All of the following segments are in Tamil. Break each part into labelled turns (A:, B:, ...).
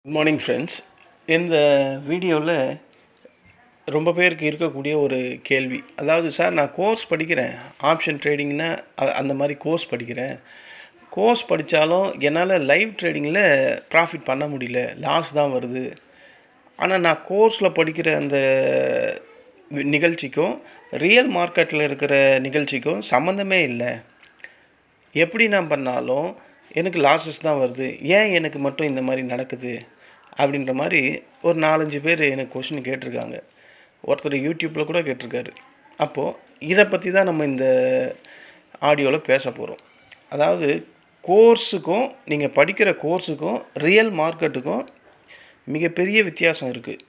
A: Good morning friends. இந்த வீடியோவில் ரொம்ப பேருக்கு இருக்கக்கூடிய ஒரு கேள்வி, அதாவது சார் நான் கோர்ஸ் படிக்கிறேன், ஆப்ஷன் ட்ரேடிங்னா அந்த மாதிரி கோர்ஸ் படிக்கிறேன். கோர்ஸ் படித்தாலும் என்னால் லைவ் ட்ரேடிங்கில் ப்ராஃபிட் பண்ண முடியல, லாஸ் தான் வருது. ஆனால் நான் கோர்ஸில் படிக்கிற அந்த நிகழ்ச்சிக்கும் ரியல் மார்க்கெட்டில் இருக்கிற நிகழ்ச்சிக்கும் சம்மந்தமே இல்லை. எப்படி நான் பண்ணாலும் எனக்கு லாஸஸ் தான் வருது, ஏன் எனக்கு மட்டும் இந்த மாதிரி நடக்குது அப்படின்ற மாதிரி ஒரு 4-5 பேர் எனக்கு கொஷின் கேட்டிருக்காங்க. ஒருத்தர் யூடியூப்பில் கூட கேட்டிருக்காரு. அப்போது இதை பற்றி தான் நம்ம இந்த ஆடியோவில் பேச போகிறோம். அதாவது கோர்ஸுக்கும் நீங்கள் படிக்கிற கோர்ஸுக்கும் ரியல் மார்க்கெட்டுக்கும் மிகப்பெரிய வித்தியாசம் இருக்குது.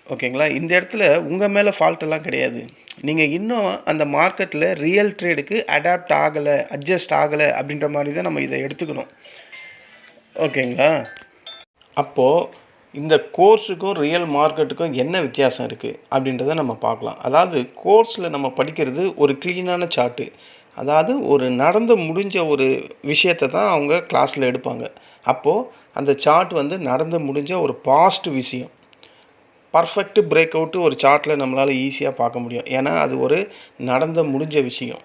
A: ஓகேங்களா? இந்த இடத்துல உங்கள் மேலே ஃபால்ட்டெல்லாம் கிடையாது. நீங்கள் இன்னும் அந்த மார்க்கெட்டில் ரியல் ட்ரேடுக்கு அடாப்ட் ஆகலை, அட்ஜஸ்ட் ஆகலை அப்படின்ற மாதிரி தான் நம்ம இதை எடுத்துக்கணும். ஓகேங்களா? அப்போது இந்த கோர்ஸுக்கும் ரியல் மார்க்கெட்டுக்கும் என்ன வித்தியாசம் இருக்குது அப்படின்றத நம்ம பார்க்கலாம். அதாவது கோர்ஸில் நம்ம படிக்கிறது ஒரு க்ளீனான சார்ட்டு, அதாவது ஒரு நடந்து முடிஞ்ச ஒரு விஷயத்தை தான் அவங்க கிளாஸில் எடுப்பாங்க. அப்போது அந்த சார்ட் நடந்து முடிஞ்ச ஒரு பாஸ்ட் விஷயம். பர்ஃபெக்ட் பிரேக் அவுட்டு ஒரு சார்ட்டில் நம்மளால் ஈஸியாக பார்க்க முடியும். ஏன்னா அது ஒரு நடந்து முடிஞ்ச விஷயம்.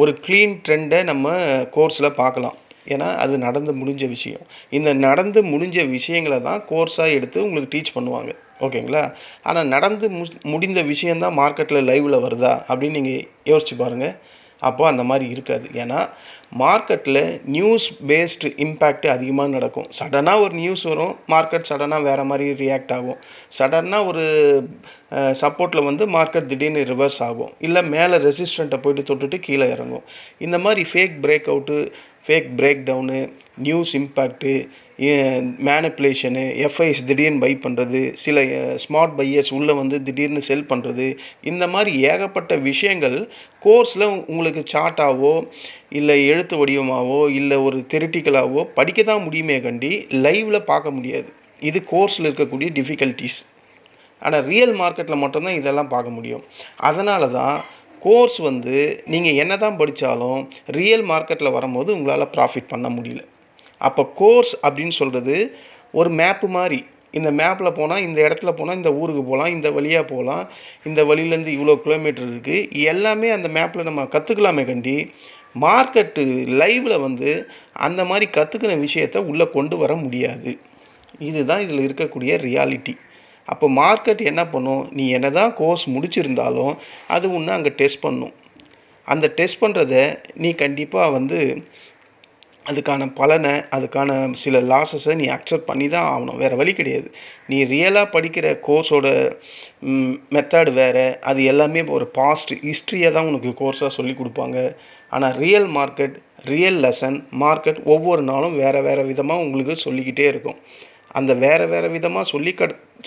A: ஒரு க்ளீன் ட்ரெண்டை நம்ம கோர்ஸில் பார்க்கலாம். ஏன்னா அது நடந்து முடிஞ்ச விஷயம். இந்த நடந்து முடிஞ்ச விஷயங்களை தான் கோர்ஸாக எடுத்து உங்களுக்கு டீச் பண்ணுவாங்க. ஓகேங்களா? ஆனால் நடந்து முடிந்த விஷயந்தான் மார்க்கெட்டில் லைவில் வருதா அப்படின்னு நீங்கள் யோசிச்சு பாருங்கள். அப்போ அந்த மாதிரி இருக்காது. ஏன்னா மார்க்கெட்டில் நியூஸ் பேஸ்டு இம்பேக்ட் அதிகமாக நடக்கும். சடனாக ஒரு நியூஸ் வரும், மார்க்கெட் சடனாக வேறு மாதிரி ரியாக்ட் ஆகும். சடனாக ஒரு சப்போர்ட்டில் மார்க்கெட் திடீர்னு ரிவர்ஸ் ஆகும், இல்லை மேலே ரெசிஸ்டண்ட்டை போய்ட்டு தொட்டுட்டு கீழே இறங்கும். இந்த மாதிரி fake break out, fake break down, news impact, manipulation, FIIs திடீர்னு பை பண்ணுறது, சில ஸ்மார்ட் பையர்ஸ் உள்ளே திடீர்னு செல் பண்ணுறது, இந்த மாதிரி ஏகப்பட்ட விஷயங்கள் கோர்ஸில் உங்களுக்கு சார்ட்டாவோ இல்லை எழுத்து வடிவமாகவோ இல்லை ஒரு தெரிட்டிக்கலாகவோ படிக்க தான் முடியுமே கண்டி லைவில் பார்க்க முடியாது. இது கோர்ஸில் இருக்கக்கூடிய டிஃபிகல்ட்டிஸ். ஆனால் ரியல் மார்க்கெட்டில் மட்டும்தான் இதெல்லாம் பார்க்க முடியும். அதனால தான் கோர்ஸ் நீங்கள் என்ன தான் படித்தாலும் ரியல் மார்க்கெட்டில் வரும்போது உங்களால் ப்ராஃபிட் பண்ண முடியல. அப்போ கோர்ஸ் அப்படின்னு சொல்கிறது ஒரு மேப்பு மாதிரி. இந்த மேப்பில் போனால் இந்த இடத்துல போனால் இந்த ஊருக்கு போகலாம், இந்த வழியாக போகலாம், இந்த வழியிலேருந்து இவ்வளோ கிலோமீட்டர் இருக்குது, எல்லாமே அந்த மேப்பில் நம்ம கற்றுக்கலாமே கண்டி மார்க்கெட்டு லைவில் அந்த மாதிரி கற்றுக்கின விஷயத்தை உள்ளே கொண்டு வர முடியாது. இதுதான் இதில் இருக்கக்கூடிய ரியாலிட்டி. அப்போ மார்க்கெட் என்ன பண்ணும், நீ என்ன தான் கோர்ஸ் முடிச்சிருந்தாலும் அது ஒன்று அங்கே டெஸ்ட் பண்ணும். அந்த டெஸ்ட் பண்ணுறத நீ கண்டிப்பாக அதுக்கான பலனை, அதுக்கான சில லாஸஸை நீ அக்செப்ட் பண்ணி தான் ஆகணும். வேறு வழி கிடையாது. நீ ரியலாக படிக்கிற கோர்ஸோட மெத்தட் வேறு, அது எல்லாமே ஒரு பாஸ்ட் ஹிஸ்ட்ரியை தான் உனக்கு கோர்ஸாக சொல்லி கொடுப்பாங்க. ஆனால் real market, real lesson market ஒவ்வொரு நாளும் வேறு வேறு விதமாக உங்களுக்கு சொல்லிக்கிட்டே இருக்கும். அந்த வேறு வேறு விதமாக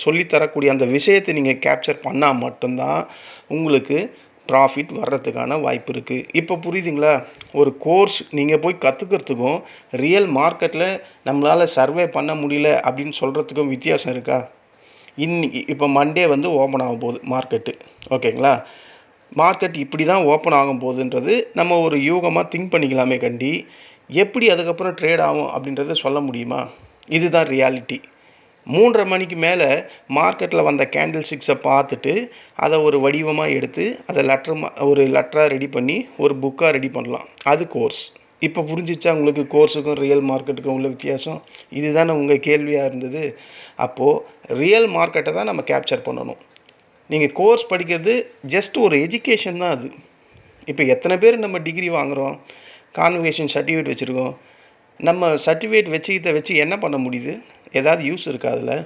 A: சொல்லித்தரக்கூடிய அந்த விஷயத்தை நீங்கள் கேப்சர் பண்ணால் மட்டும்தான் உங்களுக்கு ப்ராஃபிட் வர்றதுக்கான வாய்ப்பு இருக்குது. இப்போ புரியுதுங்களா? ஒரு கோர்ஸ் நீங்கள் போய் கற்றுக்கிறதுக்கும் ரியல் மார்க்கெட்டில் நம்மளால் சர்வே பண்ண முடியல அப்படின்னு சொல்கிறதுக்கும் வித்தியாசம் இருக்கா? இப்போ மண்டே ஓப்பன் ஆகும் போகுது மார்க்கெட்டு. ஓகேங்களா? மார்க்கெட் இப்படி தான் ஓப்பன் ஆகும் போகுதுன்றது நம்ம ஒரு யூகமாக திங்க் பண்ணிக்கலாமே கண்டி எப்படி அதுக்கப்புறம் ட்ரேட் ஆகும் அப்படின்றத சொல்ல முடியுமா? இதுதான் ரியாலிட்டி. 3:30 மணிக்கு மேலே மார்க்கெட்டில் வந்த கேண்டில் ஸ்டிக்ஸை பார்த்துட்டு அதை ஒரு வடிவமாக எடுத்து அதை ஒரு லெட்டராக ரெடி பண்ணி ஒரு புக்காக ரெடி பண்ணலாம். அது கோர்ஸ். இப்போ புரிஞ்சிச்சா உங்களுக்கு கோர்ஸுக்கும் ரியல் மார்க்கெட்டுக்கும் உள்ள வித்தியாசம்? இதுதானே உங்கள் கேள்வியாக இருந்தது. அப்போது ரியல் மார்க்கெட்டை தான் நம்ம கேப்சர் பண்ணணும். நீங்கள் கோர்ஸ் படிக்கிறது ஜஸ்ட் ஒரு எஜுகேஷன் தான் அது. இப்போ எத்தனை பேர் நம்ம டிகிரி வாங்குகிறோம், கான்வகேஷன் சர்டிஃபிகேட் வச்சுருக்கோம். நம்ம சர்டிஃபிகேட் வச்சு என்ன பண்ண முடியுது? ஏதாவது யூஸ் இருக்கா அதில்?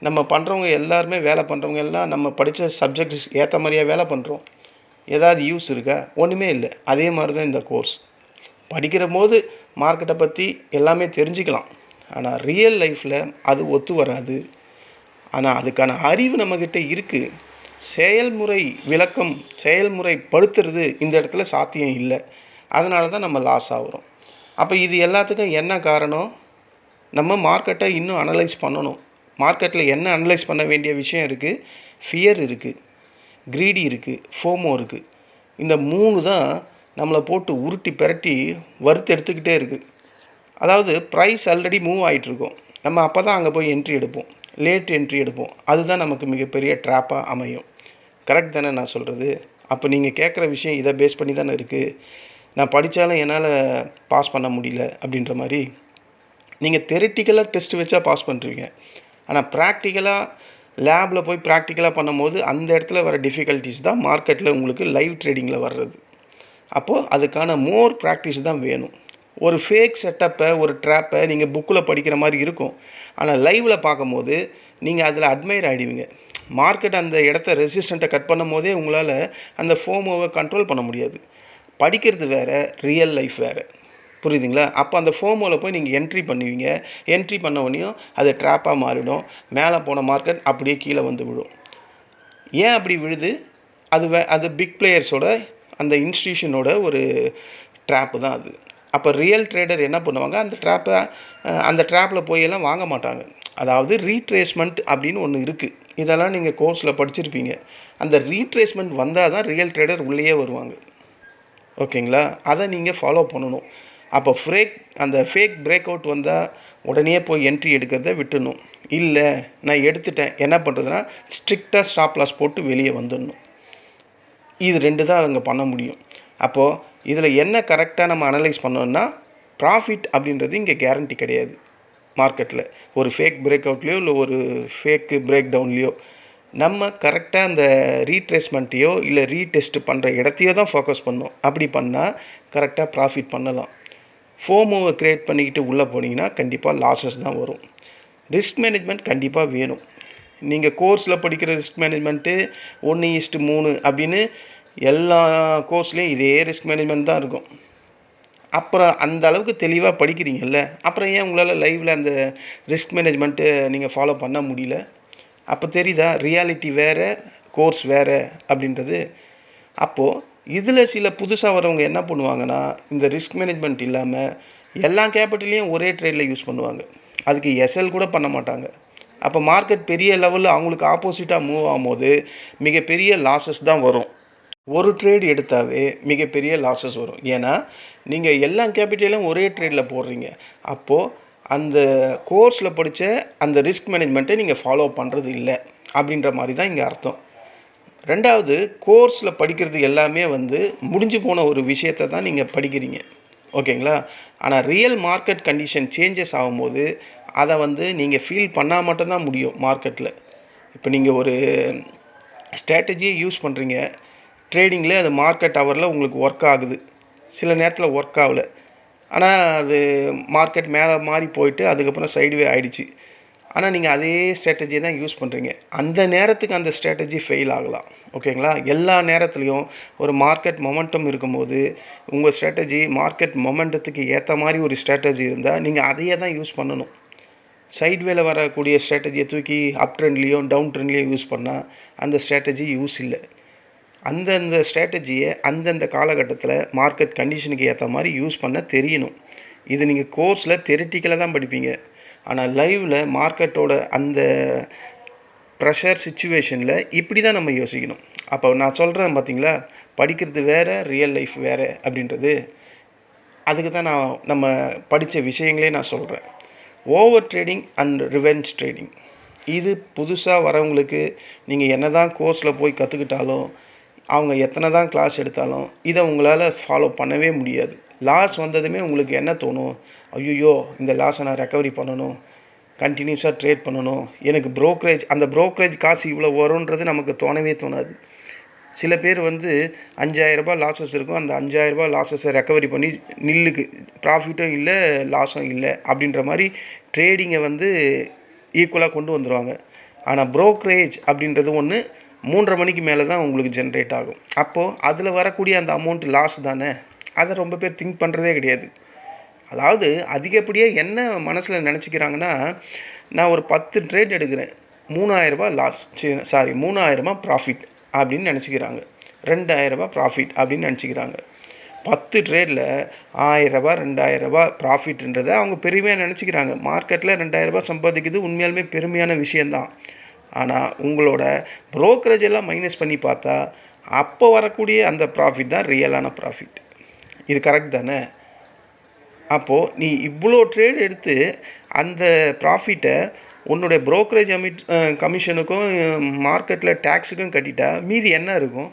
A: நம்ம பண்ணுறவங்க எல்லாருமே, வேலை பண்ணுறவங்க எல்லாம் நம்ம படித்த சப்ஜெக்ட்ஸ் ஏற்ற மாதிரியாக வேலை பண்ணுறோம். ஏதாவது யூஸ் இருக்கா? ஒன்றுமே இல்லை. அதே மாதிரி தான் இந்த கோர்ஸ். படிக்கிற போது மார்க்கெட்டை பற்றி எல்லாமே தெரிஞ்சுக்கலாம். ஆனால் ரியல் லைஃப்பில் அது ஒத்து வராது. ஆனால் அதுக்கான அறிவு நம்மக்கிட்ட இருக்குது. செயல்முறை விளக்கம், செயல்முறைப்படுத்துறது இந்த இடத்துல சாத்தியம் இல்லை. அதனால தான் நம்ம லாஸ் ஆகிறோம். அப்போ இது எல்லாத்துக்கும் என்ன காரணம்? நம்ம மார்க்கெட்டை இன்னும் அனலைஸ் பண்ணணும். மார்க்கெட்டில் என்ன அனலைஸ் பண்ண வேண்டிய விஷயம் இருக்குது? ஃபியர் இருக்குது, க்ரீடி இருக்குது, ஃபோமோ இருக்குது. இந்த 3 தான் நம்மளை போட்டு உருட்டி பெரட்டி வறுத்து எடுத்துக்கிட்டே இருக்குது. அதாவது ப்ரைஸ் ஆல்ரெடி மூவ் ஆகிட்டுருக்கும். நம்ம அப்போ தான் அங்கே போய் என்ட்ரி எடுப்போம், லேட் என்ட்ரி எடுப்போம். அதுதான் நமக்கு மிகப்பெரிய ட்ராப்பாக அமையும். கரெக்ட் தானே நான் சொல்கிறது? அப்போ நீங்கள் கேட்குற விஷயம் இதை பேஸ் பண்ணி தானே இருக்குது. நான் படித்தாலும் என்னால் பாஸ் பண்ண முடியல அப்படின்ற மாதிரி. நீங்கள் தெரிட்டிக்கலாக டெஸ்ட் வச்சா பாஸ் பண்ணுறீங்க, ஆனால் ப்ராக்டிக்கலாக லேபில் போய் ப்ராக்டிக்கலாக பண்ணும்போது அந்த இடத்துல வர டிஃபிகல்ட்டிஸ் தான் மார்க்கெட்டில் உங்களுக்கு லைவ் ட்ரேடிங்கில் வர்றது. அப்போது அதுக்கான மோர் ப்ராக்டிஸ் தான் வேணும். ஒரு ஃபேக் செட்டப்பை, ஒரு ட்ராப்பை நீங்கள் புக்கில் படிக்கிற மாதிரி இருக்கும், ஆனால் லைவில் பார்க்கும்போது நீங்கள் அதில் அட்மையர் ஆகிடுவீங்க. மார்க்கெட் அந்த இடத்த ரெசிஸ்டண்ட்டை கட் பண்ணும் போதே உங்களால் அந்த ஃபோமோவை கண்ட்ரோல் பண்ண முடியாது. படிக்கிறது வேறு, ரியல் லைஃப் வேறு. புரியுதுங்களா? அப்போ அந்த ஃபோமோவில் போய் நீங்கள் என்ட்ரி பண்ணுவீங்க. என்ட்ரி பண்ண உடனேயும் அது ட்ராப்பாக மாறிடும். மேலே போன மார்க்கெட் அப்படியே கீழே வந்து விழும். ஏன் அப்படி விழுது? அது பிக் பிளேயர்ஸோட, அந்த இன்ஸ்டிடியூஷனோட ஒரு ட்ராப்பு தான் அது. அப்போ ரியல் ட்ரேடர் என்ன பண்ணுவாங்க, அந்த ட்ராப்பில் போயெல்லாம் வாங்க மாட்டாங்க. அதாவது ரீட்ரேஸ்மெண்ட் அப்படின்னு ஒன்று இருக்குது. இதெல்லாம் நீங்கள் கோர்ஸில் படிச்சிருப்பீங்க. அந்த ரீட்ரேஸ்மெண்ட் வந்தால் தான் ரியல் ட்ரேடர் உள்ளேயே வருவாங்க. ஓகேங்களா? அதை நீங்கள் ஃபாலோ பண்ணணும். அப்போ அந்த ஃபேக் பிரேக் அவுட் வந்தால் உடனே போய் என்ட்ரி எடுக்கிறத விட்டுடணும். இல்லை நான் எடுத்துட்டேன், என்ன பண்ணுறதுன்னா ஸ்ட்ரிக்டாக ஸ்டாப் லாஸ் போட்டு வெளியே வந்துடணும். இது 2 தான் அங்கே பண்ண முடியும். அப்போது இதில் என்ன கரெக்டாக நம்ம அனலைஸ் பண்ணோம்னா, ப்ராஃபிட் அப்படின்றது இங்கே கேரண்டி கிடையாது. மார்க்கெட்டில் ஒரு ஃபேக் பிரேக் அவுட்லேயோ இல்லை ஒரு ஃபேக்கு பிரேக் டவுன்லேயோ நம்ம கரெக்டாக அந்த ரீட்ரேஸ்மெண்ட்டையோ இல்லை ரீடெஸ்ட் பண்ணுற இடத்தையோ தான் ஃபோக்கஸ் பண்ணணும். அப்படி பண்ணால் கரெக்டாக ப்ராஃபிட் பண்ணலாம். ஃபோமோவை க்ரியேட் பண்ணிக்கிட்டு உள்ளே போனீங்கன்னா கண்டிப்பாக லாஸஸ் தான் வரும். ரிஸ்க் மேனேஜ்மெண்ட் கண்டிப்பாக வேணும். நீங்கள் கோர்ஸில் படிக்கிற ரிஸ்க் மேனேஜ்மெண்ட்டு 1:3 அப்படின்னு எல்லா கோர்ஸ்லேயும் இதே ரிஸ்க் மேனேஜ்மெண்ட் தான் இருக்கும். அப்புறம் அந்த அளவுக்கு தெளிவாக படிக்கிறீங்கல்ல, அப்புறம் ஏன் உங்களால் லைவில் அந்த ரிஸ்க் மேனேஜ்மெண்ட்டு நீங்கள் ஃபாலோ பண்ண முடியல? அப்போ தெரியுதா, ரியாலிட்டி வேறு, கோர்ஸ் வேறு அப்படின்றது. அப்போது இதில் சில புதுசாக வரவங்க என்ன பண்ணுவாங்கன்னா, இந்த ரிஸ்க் மேனேஜ்மெண்ட் இல்லாமல் எல்லா கேபிட்டலையும் ஒரே ட்ரேடில் யூஸ் பண்ணுவாங்க. அதுக்கு எஸ்எல் கூட பண்ண மாட்டாங்க. அப்போ மார்க்கெட் பெரிய லெவலில் அவங்களுக்கு ஆப்போசிட்டாக மூவ் ஆகும்போது மிகப்பெரிய லாஸஸ் தான் வரும். ஒரு ட்ரேட் எடுத்தாவே மிகப்பெரிய லாஸஸ் வரும். ஏன்னா நீங்கள் எல்லா கேபிட்டலையும் ஒரே ட்ரேடில் போடுறீங்க. அப்போது அந்த கோர்ஸில் படித்த அந்த ரிஸ்க் மேனேஜ்மெண்ட்டை நீங்கள் ஃபாலோ பண்ணுறது இல்லை அப்படின்ற மாதிரி தான் இங்கே அர்த்தம். ரெண்டாவது, கோர்ஸில் படிக்கிறது எல்லாமே முடிஞ்சு போன ஒரு விஷயத்தை தான் நீங்கள் படிக்கிறீங்க. ஓகேங்களா? ஆனால் ரியல் மார்க்கெட் கண்டிஷன் சேஞ்சஸ் ஆகும்போது அதை நீங்கள் ஃபீல் பண்ணால் மட்டும்தான் முடியும் மார்க்கெட்டில். இப்போ நீங்கள் ஒரு ஸ்ட்ராட்டஜியை யூஸ் பண்ணுறீங்க, ட்ரேடிங்கில் அது மார்க்கெட் ஹவரில் உங்களுக்கு ஒர்க் ஆகுது, சில நேரத்தில் ஒர்க் ஆகலை, ஆனால் அது மார்க்கெட் மேலே மாறி போயிட்டு அதுக்கப்புறம் சைடுவே ஆகிடுச்சு. ஆனால் நீங்கள் அதே ஸ்ட்ராட்டஜியை தான் யூஸ் பண்ணுறீங்க. அந்த நேரத்துக்கு அந்த ஸ்ட்ராட்டஜி ஃபெயில் ஆகலாம். ஓகேங்களா? எல்லா நேரத்துலையும் ஒரு மார்க்கெட் மொமெண்டம் இருக்கும்போது உங்கள் ஸ்ட்ராட்டஜி மார்க்கெட் மொமெண்டத்துக்கு ஏற்ற மாதிரி ஒரு ஸ்ட்ராட்டஜி இருந்தால் நீங்கள் அதையே தான் யூஸ் பண்ணணும். சைட்வேல வரக்கூடிய ஸ்ட்ராட்டஜியை தூக்கி அப் ட்ரெண்ட்லேயோ டவுன் ட்ரெண்ட்லேயோ யூஸ் பண்ணால் அந்த ஸ்ட்ராட்டஜி யூஸ் இல்லை. அந்தந்த ஸ்ட்ராட்டஜியை அந்தந்த காலகட்டத்தில் மார்க்கெட் கண்டிஷனுக்கு ஏற்ற மாதிரி யூஸ் பண்ண தெரியணும். இது நீங்கள் கோர்ஸில் தெரிட்டிக்கலாக தான் படிப்பீங்க. ஆனால் லைவில் மார்க்கெட்டோட அந்த ப்ரெஷர் சுச்சுவேஷனில் இப்படி தான் நம்ம யோசிக்கணும். அப்போ நான் சொல்கிறேன் பார்த்தீங்களா, படிக்கிறது வேறு, ரியல் லைஃப் வேறு அப்படின்றது. அதுக்கு தான் நம்ம படித்த விஷயங்களே நான் சொல்கிறேன். Over trading and revenge trading, இது புதுசாக வரவங்களுக்கு நீங்கள் என்ன தான் கோர்ஸில் போய் கற்றுக்கிட்டாலும், அவங்க எத்தனை தான் கிளாஸ் எடுத்தாலும் இதை உங்களால் ஃபாலோ பண்ணவே முடியாது. லாஸ் வந்ததுமே உங்களுக்கு என்ன தோணும், ஐயோ இந்த லாஸை நான் ரெக்கவரி பண்ணணும், கண்டினியூஸாக ட்ரேட் பண்ணணும், எனக்கு அந்த ப்ரோக்கரேஜ் காசு இவ்வளோ வரும்ன்றது நமக்கு தோணவே தோணாது. சில பேர் 5,000 ரூபாய் லாஸஸ் இருக்கும், அந்த 5,000 ரூபாய் லாஸஸை ரெக்கவரி பண்ணி நில்லுக்கு ப்ராஃபிட்டும் இல்லை லாஸும் இல்லை அப்படின்ற மாதிரி ட்ரேடிங்கை ஈக்குவலாக கொண்டு வந்துடுவாங்க. ஆனால் ப்ரோக்கரேஜ் அப்படின்றது ஒன்று 3:30 மணிக்கு மேலே தான் உங்களுக்கு ஜென்ரேட் ஆகும். அப்போது அதில் வரக்கூடிய அந்த அமௌண்ட் லாஸ் தானே, அதை ரொம்ப பேர் திங்க் பண்ணுறதே கிடையாது. அதாவது அதிகப்படியாக என்ன மனசில் நினச்சிக்கிறாங்கன்னா, நான் ஒரு 10 ட்ரேட் எடுக்கிறேன், 3,000 ரூபாய் லாஸ், 3,000 ரூபாய் ப்ராஃபிட் அப்படின்னு நினச்சிக்கிறாங்க, 2,000 ரூபாய் ப்ராஃபிட் அப்படின்னு நினச்சிக்கிறாங்க. 10 ட்ரேடில் 1,000 ரூபாய் 2,000 ரூபாய் ப்ராஃபிட்ன்றதை அவங்க பெருமையாக நினச்சிக்கிறாங்க. மார்க்கெட்டில் 2,000 ரூபாய் சம்பாதிக்கிறது உண்மையாலுமே பெருமையான விஷயந்தான். ஆனால் உங்களோட ப்ரோக்கரேஜ் எல்லாம் மைனஸ் பண்ணி பார்த்தா அப்போ வரக்கூடிய அந்த ப்ராஃபிட் தான் ரியலான ப்ராஃபிட். இது கரெக்ட் தானே? அப்போது நீ இவ்வளோ ட்ரேட் எடுத்து அந்த ப்ராஃபிட்டை உன்னுடைய ப்ரோக்கரேஜ் கமிஷனுக்கும் மார்க்கெட்டில் டேக்ஸுக்கும் கட்டிட்டா மீதி என்ன இருக்கும்?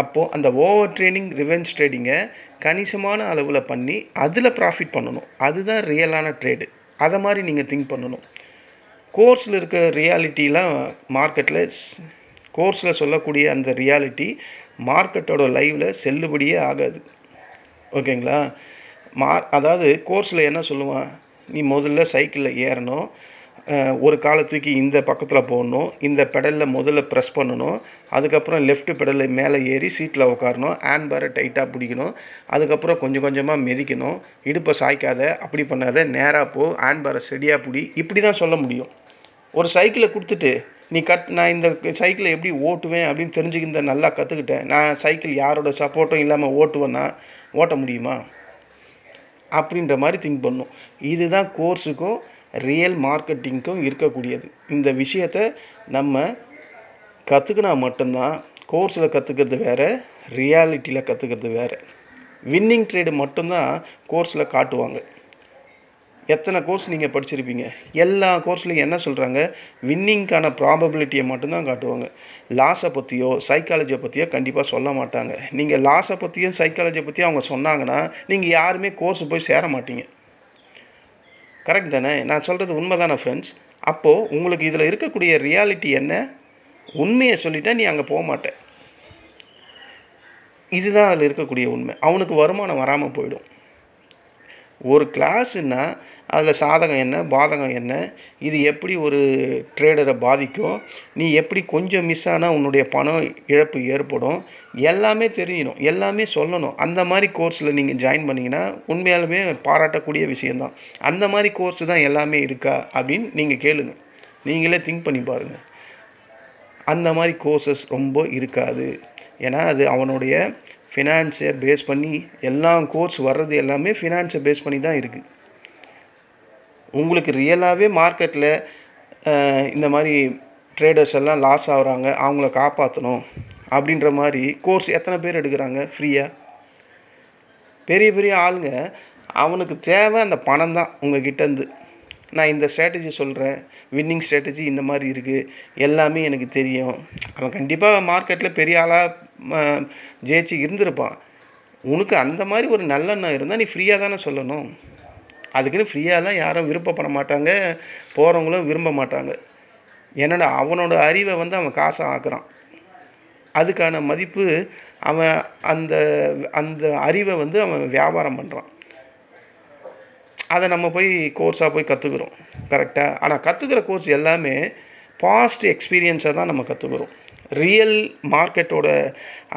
A: அப்போது அந்த ஓவர் ட்ரேடிங் ரிவெஞ்ச் ட்ரேடிங்கை கணிசமான அளவில் பண்ணி அதில் ப்ராஃபிட் பண்ணணும். அதுதான் ரியலான ட்ரேடு. அதை மாதிரி நீங்கள் திங்க் பண்ணணும். கோர்ஸில் இருக்க ரியாலிட்டிலாம் மார்க்கெட்டில் கோர்ஸில் சொல்லக்கூடிய அந்த ரியாலிட்டி மார்க்கெட்டோட லைவில் செல்லுபடியே ஆகாது. ஓகேங்களா? அதாவது கோர்ஸில் என்ன சொல்லுவான், நீ முதல்ல சைக்கிளில் ஏறணும், ஒரு காலை தூக்கி இந்த பக்கத்தில் போடணும், இந்த பெடலில் முதல்ல ப்ரெஸ் பண்ணணும், அதுக்கப்புறம் லெஃப்ட் பெடலில் மேலே ஏறி சீட்டில் உட்காரணும், ஹேண்ட் பாரை டைட்டாக பிடிக்கணும், அதுக்கப்புறம் கொஞ்சம் கொஞ்சமாக மிதிக்கணும், இடுப்பை சாய்க்காத, அப்படி பண்ணாத, நேராக போ, ஹேண்ட் பாரை செடியாக பிடி, இப்படி தான் சொல்ல முடியும். ஒரு சைக்கிளை கொடுத்துட்டு நீ நான் இந்த சைக்கிளை எப்படி ஓட்டுவேன் அப்படின்னு தெரிஞ்சுக்கிந்த நல்லா கற்றுக்கிட்டேன், நான் சைக்கிள் யாரோட சப்போர்ட்டும் இல்லாமல் ஓட்டுவேன்னா ஓட்ட முடியுமா? அப்படின்ற மாதிரி திங்க் பண்ணும். இதுதான் கோர்ஸுக்கும் ரியல் மார்க்கெட்டிங்க்கும் இருக்கக்கூடியது. இந்த விஷயத்தை நம்ம கற்றுக்கினா மட்டும்தான். கோர்ஸில் கற்றுக்கிறது வேறு, ரியாலிட்டியில் கற்றுக்கிறது வேறு. வின்னிங் ட்ரேடு மட்டும்தான் கோர்ஸில் காட்டுவாங்க. எத்தனை கோர்ஸ் நீங்கள் படிச்சிருப்பீங்க? எல்லா கோர்ஸ்லையும் என்ன சொல்கிறாங்க? வின்னிங்க்கான ப்ராபபிலிட்டியை மட்டும்தான் காட்டுவாங்க. லாஸை பற்றியோ சைக்காலஜியை பற்றியோ கண்டிப்பாக சொல்ல மாட்டாங்க. நீங்கள் லாஸை பற்றியும் சைக்காலஜியை பற்றியும் அவங்க சொன்னாங்கன்னா நீங்கள் யாருமே கோர்ஸு போய் சேர மாட்டீங்க. கரெக்ட் தானே? நான் சொல்கிறது உண்மை தானே ஃப்ரெண்ட்ஸ்? அப்போது உங்களுக்கு இதில் இருக்கக்கூடிய ரியாலிட்டி என்ன? உண்மையை சொல்லிட்டா நீ அங்கே போக மாட்டேன். இதுதான் அதில் இருக்கக்கூடிய உண்மை. அவனுக்கு வருமானம் வராமல் போயிடும். ஒரு கிளாஸுன்னா அதில் சாதகம் என்ன, பாதகம் என்ன, இது எப்படி ஒரு ட்ரேடரை பாதிக்கும், நீ எப்படி கொஞ்சம் மிஸ் ஆனால் உன்னுடைய பணம் இழப்பு ஏற்படும், எல்லாமே தெரியணும், எல்லாமே சொல்லணும். அந்த மாதிரி கோர்ஸில் நீங்கள் ஜாயின் பண்ணிங்கன்னா உண்மையாலுமே பாராட்டக்கூடிய விஷயந்தான். அந்த மாதிரி கோர்ஸு தான் எல்லாமே இருக்கா அப்படின்னு நீங்கள் கேளுங்க. நீங்களே திங்க் பண்ணி பாருங்கள். அந்த மாதிரி கோர்சஸ் ரொம்ப இருக்காது. ஏன்னா அது அவனுடைய ஃபினான்ஸை பேஸ் பண்ணி எல்லா கோர்ஸ் வர்றது எல்லாமே ஃபினான்ஸை பேஸ் பண்ணி தான் இருக்குது. உங்களுக்கு ரியலாகவே மார்க்கெட்டில் இந்த மாதிரி ட்ரேடர்ஸ் எல்லாம் லாஸ் ஆகுறாங்க, அவங்கள காப்பாற்றணும் அப்படின்ற மாதிரி கோர்ஸ் எத்தனை பேர் எடுக்கிறாங்க ஃப்ரீயாக? பெரிய பெரிய ஆளுங்க, அவனுக்கு தேவை அந்த பணம் தான் உங்ககிட்டேருந்து. நான் இந்த ஸ்ட்ராட்டஜி சொல்கிறேன், வின்னிங் ஸ்ட்ராட்டஜி இந்த மாதிரி இருக்குது, எல்லாமே எனக்கு தெரியும். அவன் கண்டிப்பாக மார்க்கெட்டில் பெரிய ஆளாக ஜெயிச்சு இருந்திருப்பான். உனக்கு அந்த மாதிரி ஒரு நல்லெண்ணம் இருந்தால் நீ ஃப்ரீயாக தானே சொல்லணும். அதுக்குன்னு ஃப்ரீயாலாம் யாரும் விருப்பப்பட மாட்டாங்க, போகிறவங்களும் விரும்ப மாட்டாங்க. என்னடா அவனோட அறிவை அவன் காசை ஆக்குறான். அதுக்கான மதிப்பு அவன் அந்த அந்த அறிவை அவன் வியாபாரம் பண்ணுறான். அதை நம்ம போய் கோர்ஸாக போய் கற்றுக்குறோம். கரெக்டாக? ஆனால் கற்றுக்கிற கோர்ஸ் எல்லாமே பாஸ்ட் எக்ஸ்பீரியன்ஸை தான் நம்ம கற்றுக்குறோம். ரியல் மார்க்கெட்டோட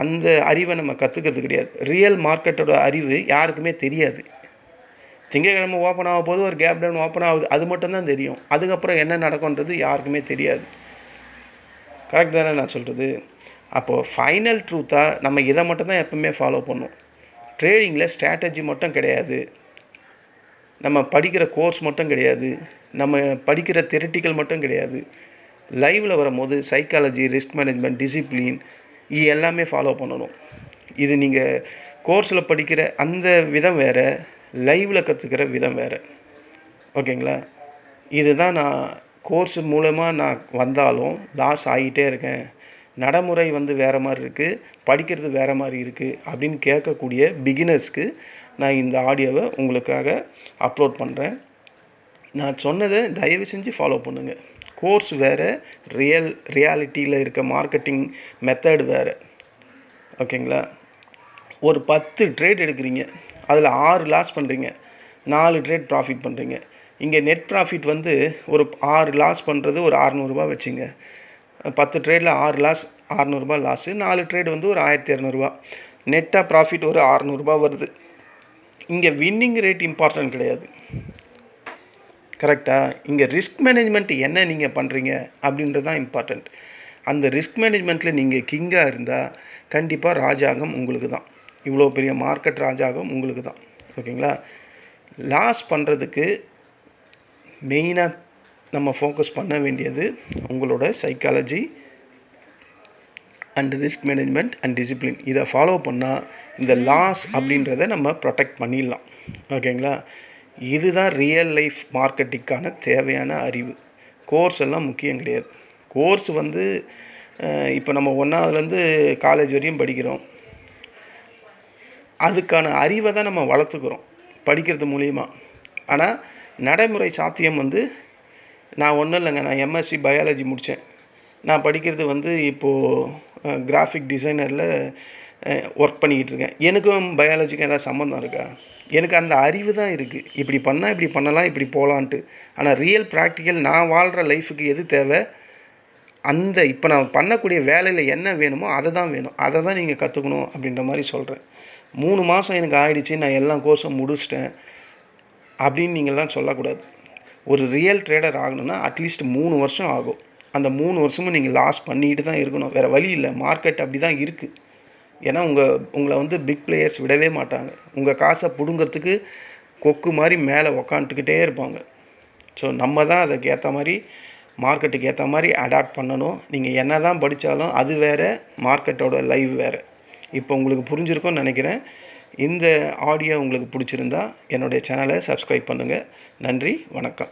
A: அந்த அறிவை நம்ம கற்றுக்கிறது கிடையாது. ரியல் மார்க்கெட்டோட அறிவு யாருக்குமே தெரியாது. திங்கட்கிழமை ஓப்பன் ஆக போது ஒரு கேப் டவுன் ஓப்பன் ஆகுது, அது மட்டும்தான் தெரியும். அதுக்கப்புறம் என்ன நடக்கும்ன்றது யாருக்குமே தெரியாது. கரெக்ட் தானே நான் சொல்கிறது? அப்போது ஃபைனல் ட்ரூத்தாக நம்ம இதை மட்டும்தான் எப்பவுமே ஃபாலோ பண்ணும். ட்ரேடிங்கில் ஸ்ட்ராட்டஜி மட்டும் கிடையாது, நம்ம படிக்கிற கோர்ஸ் மட்டும் கிடையாது, நம்ம படிக்கிற தியரிட்டிக்கல் மட்டும் கிடையாது. லைவில் வரும்போது சைக்காலஜி, ரிஸ்க் மேனேஜ்மெண்ட், டிசிப்ளின், இது எல்லாமே ஃபாலோ பண்ணணும். இது நீங்கள் கோர்ஸில் படிக்கிற அந்த விதம் வேறு, லைவில் கற்றுக்கிற விதம் வேறு. ஓகேங்களா? இதுதான் நான் கோர்ஸ் மூலமாக நான் வந்தாலும் லாஸ் ஆகிட்டே இருக்கேன், நடைமுறை வேறு மாதிரி இருக்குது, படிக்கிறது வேறு மாதிரி இருக்குது அப்படின்னு கேட்கக்கூடிய பிகினர்ஸ்க்கு நான் இந்த ஆடியோவை உங்களுக்காக அப்லோட் பண்ணுறேன். நான் சொன்னதை தயவு செஞ்சு ஃபாலோ பண்ணுங்கள். கோர்ஸ் வேறு, ரியாலிட்டியில் இருக்க மார்க்கெட்டிங் மெத்தட் வேறு. ஓகேங்களா? ஒரு 10 ட்ரேட் எடுக்கிறீங்க, அதில் 6 லாஸ் பண்ணுறீங்க, 4 ட்ரேட் ப்ராஃபிட் பண்ணுறீங்க. இங்கே நெட் ப்ராஃபிட் ஒரு 6 லாஸ் பண்ணுறது ஒரு 600 வச்சுங்க. 10 ட்ரேடில் 6 லாஸ், 600 லாஸு, 4 ட்ரேடு ஒரு 1200. நெட்டாக ப்ராஃபிட் ஒரு 600 வருது. இங்கே வின்னிங் ரேட் இம்பார்ட்டன்ட் கிடையாது. கரெக்டாக? இங்கே ரிஸ்க் மேனேஜ்மெண்ட் என்ன நீங்கள் பண்ணுறீங்க அப்படின்றது தான் இம்பார்ட்டண்ட். அந்த ரிஸ்க் மேனேஜ்மெண்ட்டில் நீங்கள் கிங்காக இருந்தால் கண்டிப்பாக ராஜாங்கம் உங்களுக்கு தான். இவ்வளோ பெரிய மார்க்கெட் ராஜாங்கம் உங்களுக்கு தான். ஓகேங்களா? லாஸ் பண்ணுறதுக்கு மெயினாக நம்ம ஃபோக்கஸ் பண்ண வேண்டியது உங்களோட psychology and risk management and discipline இதை ஃபாலோ பண்ணால் இந்த லாஸ் அப்படின்றத நம்ம ப்ரொடெக்ட் பண்ணிடலாம். ஓகேங்களா? இதுதான் ரியல் லைஃப் மார்க்கெட்டிங்கான தேவையான அறிவு. கோர்ஸ் எல்லாம் முக்கியம் கிடையாது. கோர்ஸ் வந்து இப்போ நம்ம 1ஆவதுலேருந்து காலேஜ் வரையும் படிக்கிறோம். அதுக்கான அறிவை தான் நம்ம வளர்த்துக்கிறோம் படிக்கிறது மூலிமா. ஆனால் நடைமுறை சாத்தியம் வந்து நான் ஒன்றும் இல்லைங்க, நான் எம்எஸ்சி பயாலஜி முடித்தேன். நான் படிக்கிறது வந்து இப்போது கிராஃபிக் டிசைனரில் ஒர்க் பண்ணிக்கிட்டு இருக்கேன். எனக்கும் பயாலஜிக்கும் ஏதாவது சம்மந்தம் இருக்கா? எனக்கு அந்த அறிவு தான் இருக்குது, இப்படி பண்ணால் இப்படி பண்ணலாம், இப்படி போகலான்ட்டு. ஆனால் ரியல் ப்ராக்டிக்கல் நான் வாழ்கிற லைஃபுக்கு எது தேவை, அந்த இப்போ நான் பண்ணக்கூடிய வேலையில் என்ன வேணுமோ அதை தான் வேணும், அதை தான் நீங்கள் கற்றுக்கணும் அப்படின்ற மாதிரி சொல்கிறேன். 3 மாதம் எனக்கு ஆகிடுச்சு, நான் எல்லா கோர்ஸும் முடிச்சிட்டேன் அப்படின்னு நீங்கள்லாம் சொல்லக்கூடாது. ஒரு ரியல் ட்ரேடர் ஆகணும்னா அட்லீஸ்ட் 3 வருஷம் ஆகும். அந்த 3 வருஷமும் நீங்கள் லாஸ் பண்ணிட்டு தான் இருக்கணும். வேறு வழி இல்லை. மார்க்கெட் அப்படி தான் இருக்குது. ஏன்னா உங்களை வந்து பிக் பிளேயர்ஸ் விடவே மாட்டாங்க. உங்கள் காசை பிடுங்கிறதுக்கு கொக்கு மாதிரி மேலே உக்காந்துக்கிட்டே இருப்பாங்க. ஸோ நம்ம தான் அதுக்கு ஏற்ற மாதிரி, மார்க்கெட்டுக்கு ஏற்ற மாதிரி அடாப்ட் பண்ணணும். நீங்கள் என்ன தான் படித்தாலும் அது வேறு, மார்க்கெட்டோட லைவ் வேறு. இப்போ உங்களுக்கு புரிஞ்சிருக்கும்னு நினைக்கிறேன். இந்த ஆடியோ உங்களுக்கு பிடிச்சிருந்தா என்னுடைய சேனலை சப்ஸ்கிரைப் பண்ணுங்கள். நன்றி, வணக்கம்.